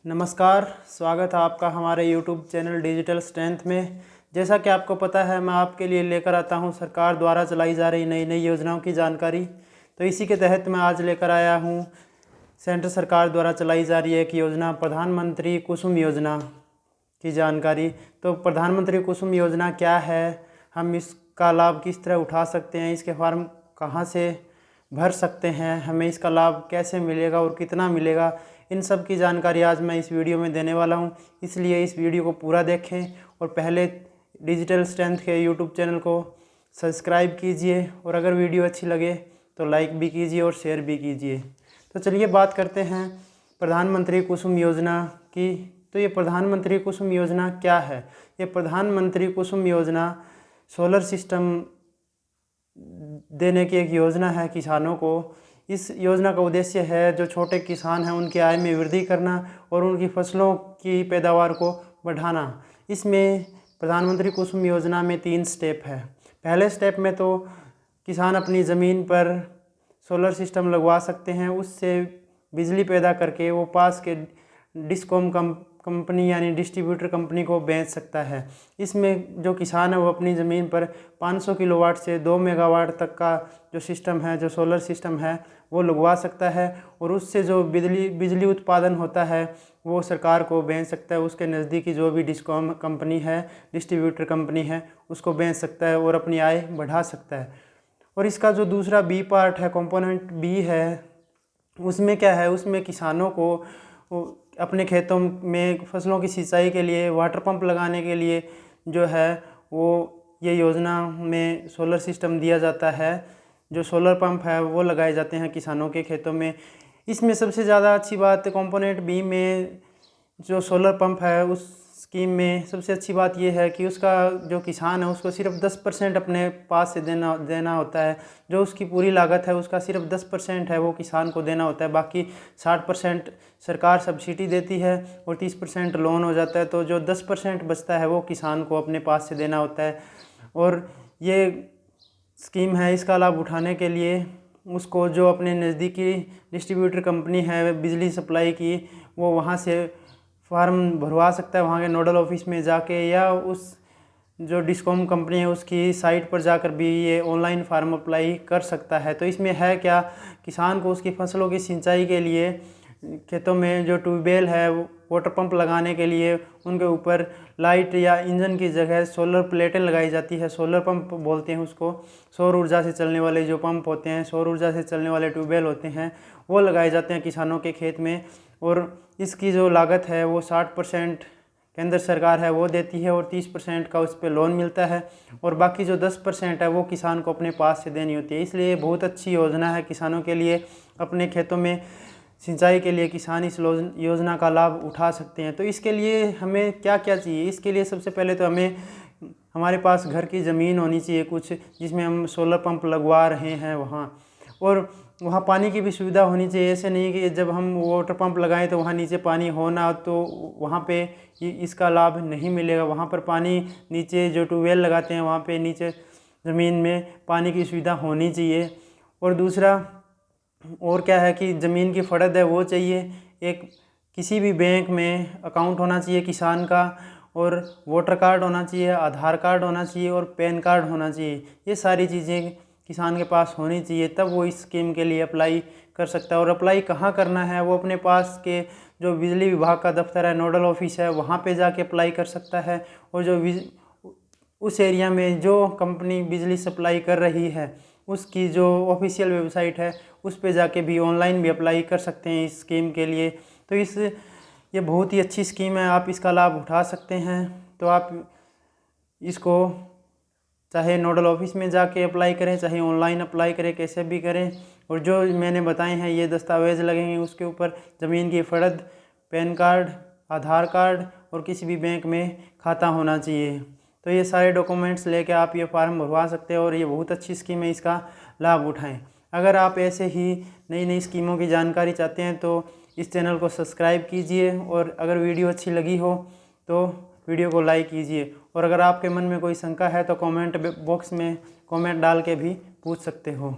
नमस्कार, स्वागत है आपका हमारे YouTube चैनल डिजिटल स्ट्रेंथ में। जैसा कि आपको पता है, मैं आपके लिए लेकर आता हूं सरकार द्वारा चलाई जा रही नई नई योजनाओं की जानकारी। तो इसी के तहत मैं आज लेकर आया हूं सेंट्रल सरकार द्वारा चलाई जा रही एक योजना प्रधानमंत्री कुसुम योजना की जानकारी। तो प्रधानमंत्री कुसुम योजना क्या है, हम इसका लाभ किस तरह उठा सकते हैं, इसके फॉर्म कहाँ से भर सकते हैं, हमें इसका लाभ कैसे मिलेगा और कितना मिलेगा, इन सब की जानकारी आज मैं इस वीडियो में देने वाला हूं। इसलिए इस वीडियो को पूरा देखें और पहले डिजिटल स्ट्रेंथ के यूट्यूब चैनल को सब्सक्राइब कीजिए और अगर वीडियो अच्छी लगे तो लाइक भी कीजिए और शेयर भी कीजिए। तो चलिए बात करते हैं प्रधानमंत्री कुसुम योजना की। तो ये प्रधानमंत्री कुसुम योजना क्या है? ये प्रधानमंत्री कुसुम योजना सोलर सिस्टम देने की एक योजना है किसानों को। इस योजना का उद्देश्य है जो छोटे किसान हैं उनकी आय में वृद्धि करना और उनकी फसलों की पैदावार को बढ़ाना। इसमें प्रधानमंत्री कुसुम योजना में 3 स्टेप है। पहले स्टेप में तो किसान अपनी ज़मीन पर सोलर सिस्टम लगवा सकते हैं, उससे बिजली पैदा करके वो पास के डिस्कॉम कंपनी यानी डिस्ट्रीब्यूटर कंपनी को बेच सकता है। इसमें जो किसान है वो अपनी ज़मीन पर 500 किलोवाट से 2 मेगावाट तक का जो सिस्टम है, जो सोलर सिस्टम है, वो लगवा सकता है और उससे जो बिजली उत्पादन होता है वो सरकार को बेच सकता है। उसके नज़दीकी जो भी डिस्कॉम कंपनी है, डिस्ट्रीब्यूटर कंपनी है, उसको बेच सकता है और अपनी आय बढ़ा सकता है। और इसका जो दूसरा बी पार्ट है, कंपोनेंट बी है, उसमें क्या है, उसमें किसानों को अपने खेतों में फसलों की सिंचाई के लिए वाटर पंप लगाने के लिए जो है वो ये योजना में सोलर सिस्टम दिया जाता है। जो सोलर पंप है वो लगाए जाते हैं किसानों के खेतों में। इसमें सबसे ज़्यादा अच्छी बात कंपोनेंट बी में जो सोलर पंप है उस स्कीम में सबसे अच्छी बात ये है कि उसका जो किसान है उसको सिर्फ 10% अपने पास से देना होता है। जो उसकी पूरी लागत है उसका सिर्फ 10% है वो किसान को देना होता है। बाकी 60% सरकार सब्सिडी देती है और 30% लोन हो जाता है। तो जो 10% बचता है वो किसान को अपने पास से देना होता है। और ये स्कीम है, इसका लाभ उठाने के लिए उसको जो अपने नज़दीकी डिस्ट्रीब्यूटर कंपनी है बिजली सप्लाई की, वो वहाँ से फॉर्म भरवा सकता है वहाँ के नोडल ऑफिस में जाके, या उस जो डिस्कॉम कंपनी है उसकी साइट पर जाकर भी ये ऑनलाइन फार्म अप्लाई कर सकता है। तो इसमें है क्या, किसान को उसकी फसलों की सिंचाई के लिए खेतों में जो ट्यूबवेल है, वाटर पंप लगाने के लिए उनके ऊपर लाइट या इंजन की जगह सोलर प्लेटें लगाई जाती है। सोलर पंप बोलते हैं उसको। सौर ऊर्जा से चलने वाले जो पंप होते हैं, सौर ऊर्जा से चलने वाले ट्यूबवेल होते हैं, वो लगाए जाते हैं किसानों के खेत में। और इसकी जो लागत है वो 60% केंद्र सरकार है वो देती है और 30% का उस पर लोन मिलता है और बाकी जो 10% है वो किसान को अपने पास से देनी होती है। इसलिए बहुत अच्छी योजना है किसानों के लिए। अपने खेतों में सिंचाई के लिए किसान इस योजना का लाभ उठा सकते हैं। तो इसके लिए हमें क्या क्या चाहिए? इसके लिए सबसे पहले तो हमें हमारे पास घर की ज़मीन होनी चाहिए कुछ, जिसमें हम सोलर पंप लगवा रहे हैं वहाँ, और वहाँ पानी की भी सुविधा होनी चाहिए। ऐसे नहीं कि जब हम वाटर पंप लगाएं तो वहाँ नीचे पानी हो ना, तो वहाँ पे इसका लाभ नहीं मिलेगा। वहाँ पर पानी नीचे जो ट्यूबवेल लगाते हैं वहाँ पे नीचे ज़मीन में पानी की सुविधा होनी चाहिए। और दूसरा और क्या है कि ज़मीन की फड़द है वो चाहिए। एक किसी भी बैंक में अकाउंट होना चाहिए किसान का, और वोटर कार्ड होना चाहिए, आधार कार्ड होना चाहिए और पैन कार्ड होना चाहिए। ये सारी चीज़ें किसान के पास होनी चाहिए, तब वो इस स्कीम के लिए अप्लाई कर सकता है। और अप्लाई कहाँ करना है, वो अपने पास के जो बिजली विभाग का दफ्तर है, नोडल ऑफिस है, वहाँ पे जाके अप्लाई कर सकता है। और जो उस एरिया में जो कंपनी बिजली सप्लाई कर रही है उसकी जो ऑफिशियल वेबसाइट है उस पे जाके भी ऑनलाइन भी अप्लाई कर सकते हैं इस स्कीम के लिए। तो ये बहुत ही अच्छी स्कीम है, आप इसका लाभ उठा सकते हैं। तो आप इसको चाहे नोडल ऑफिस में जाके अप्लाई करें, चाहे ऑनलाइन अप्लाई करें, कैसे भी करें। और जो मैंने बताए हैं ये दस्तावेज़ लगेंगे उसके ऊपर, ज़मीन की फड़द, पैन कार्ड, आधार कार्ड और किसी भी बैंक में खाता होना चाहिए। तो ये सारे डॉक्यूमेंट्स लेके आप ये फार्म भरवा सकते हैं और ये बहुत अच्छी स्कीम है, इसका लाभ उठाएं। अगर आप ऐसे ही नई नई स्कीमों की जानकारी चाहते हैं तो इस चैनल को सब्सक्राइब कीजिए, और अगर वीडियो अच्छी लगी हो तो वीडियो को लाइक कीजिए। और अगर आपके मन में कोई शंका है तो कमेंट बॉक्स में कमेंट डाल के भी पूछ सकते हो।